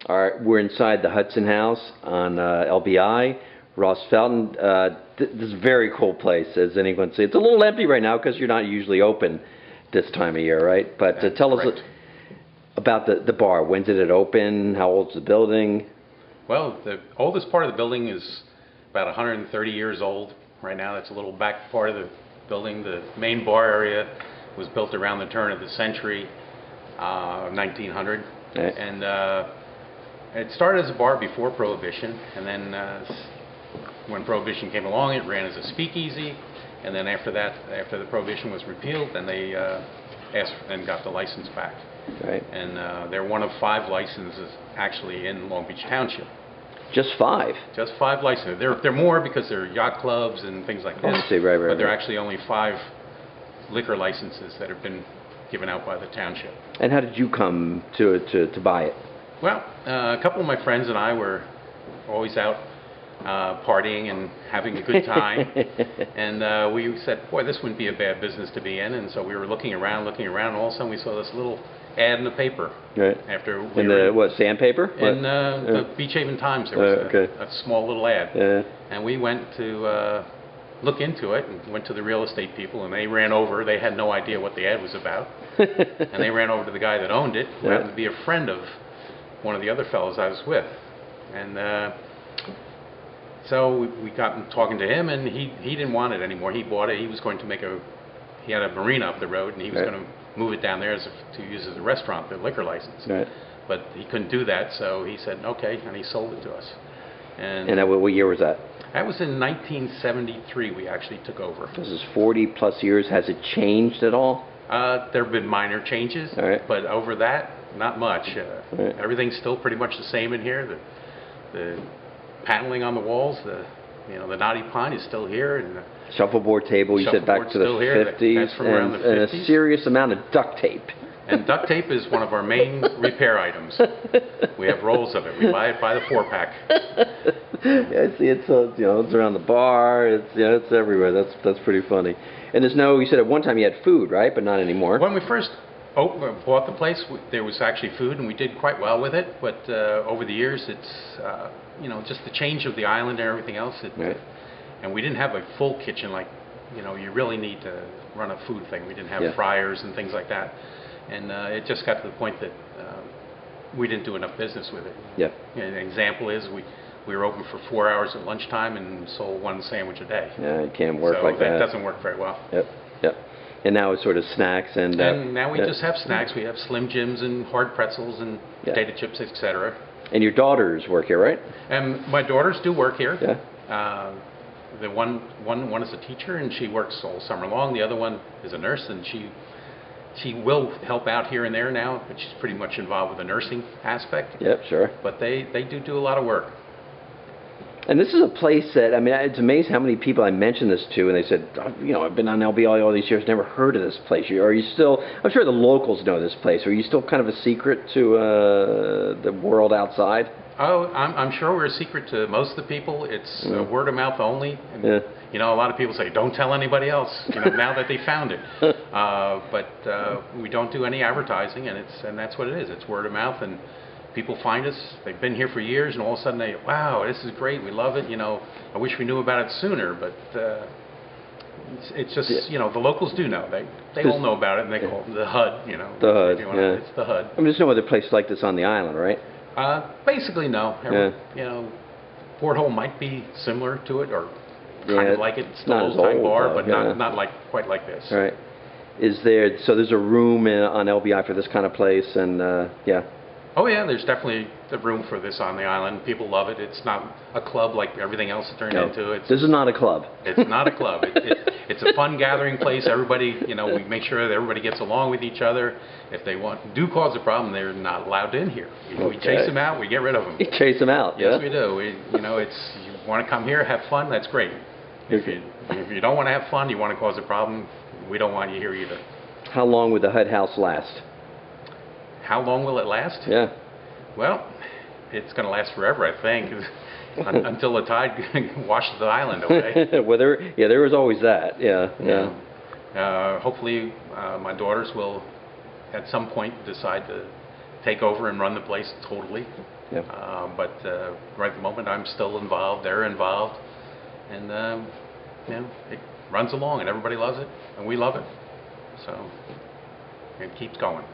All right, we're inside the Hudson House on LBI, Ross Felten. This is a very cool place, as anyone says. It's a little empty right now because you're not usually open this time of year, right? But tell us about the bar. When did it open? How old's the building? Well, the oldest part of the building is about 130 years old right now. That's a little back part of the building. The main bar area was built around the turn of the century, 1900. Right. And it started as a bar before Prohibition, and then when Prohibition came along, it ran as a speakeasy, and then after that, after the Prohibition was repealed, then they asked and got the license back. Right. And they're one of 5 licenses actually in Long Beach Township. Just 5? Just 5 licenses. They're more because they're yacht clubs and things like this. I see, right, but they're actually only 5 liquor licenses that have been given out by the township. And how did you come to buy it? Well, a couple of my friends and I were always out partying and having a good time, and we said, boy, this wouldn't be a bad business to be in. And so we were looking around, and all of a sudden we saw this little ad in the paper. Right. After we in the what, sandpaper? In the Beach Haven Times, there was a small little ad. Yeah. And we went to look into it and went to the real estate people, and they ran over. They had no idea what the ad was about, and they ran over to the guy that owned it, who happened to be a friend of one of the other fellows I was with, and so we got talking to him, and he didn't want it anymore. He bought it. He was going to he had a marina up the road, and he was going to move it down there to use as a restaurant, the liquor license. Right. But he couldn't do that, so he said okay, and he sold it to us. And what year was that? That was in 1973. We actually took over. This is 40 plus years. Has it changed at all? There have been minor changes, but over that, not much. Everything's still pretty much the same in here. The paneling on the walls, the knotty pine is still here, and the shuffleboard table, you said back to the 50s, that's from around the 50s. And a serious amount of duct tape. And duct tape is one of our main repair items. We have rolls of it. We buy it by the 4-pack. Yeah, I see it's it's around the bar. It's everywhere. That's pretty funny. And there's you said at one time you had food, right? But not anymore. When we first bought the place, there was actually food, and we did quite well with it. But over the years, it's just the change of the island and everything else. And we didn't have a full kitchen like you really need to run a food thing. We didn't have fryers and things like that. And it just got to the point that we didn't do enough business with it. Yeah. An example is we were open for 4 hours at lunchtime and sold 1 sandwich a day. Yeah, it can't work like that. So that doesn't work very well. Yep. And now it's sort of snacks and now we just have snacks. We have Slim Jims and hard pretzels and potato chips, etc. And your daughters work here, right? And my daughters do work here. Yeah. The one is a teacher, and she works all summer long. The other one is a nurse, and she will help out here and there now, but she's pretty much involved with the nursing aspect. Yep, sure. But they do a lot of work. And this is a place that, it's amazing how many people I mentioned this to, and they said, I've been on LBI all these years, never heard of this place. Are you still, I'm sure the locals know this place. Are you still kind of a secret to the world outside? Oh, I'm sure we're a secret to most of the people. It's word of mouth only. And, a lot of people say, don't tell anybody else, now that they found it. But we don't do any advertising, and that's what it is. It's word of mouth, and people find us. They've been here for years, and all of a sudden wow, this is great. We love it. I wish we knew about it sooner, but it's just the locals do know. They all know about it, and they call it the HUD. The HUD. It's the HUD. There's no other place like this on the island, right? Basically, no. Port Hole might be similar to it, or kind of like it. It's still an old-time bar, but not quite like this. Right. There's a room on LBI for this kind of place, and Oh yeah, there's definitely the room for this on the island. People love it. It's not a club like everything else it turned into. This is not a club. It's not a club. It's a fun gathering place. Everybody, we make sure that everybody gets along with each other. If they do cause a problem, they're not allowed in here. We chase them out. We get rid of them. You chase them out. Yes, we do. You want to come here, have fun. That's great. If you don't want to have fun, you want to cause a problem, we don't want you here either. How long would the HUD House last? How long will it last? Yeah. Well, it's going to last forever, I think, until the tide washes the island away. Well, there was always that. Yeah. Hopefully, my daughters will, at some point, decide to take over and run the place totally. Yeah. But right at the moment, I'm still involved. They're involved, and it runs along, and everybody loves it, and we love it. So it keeps going.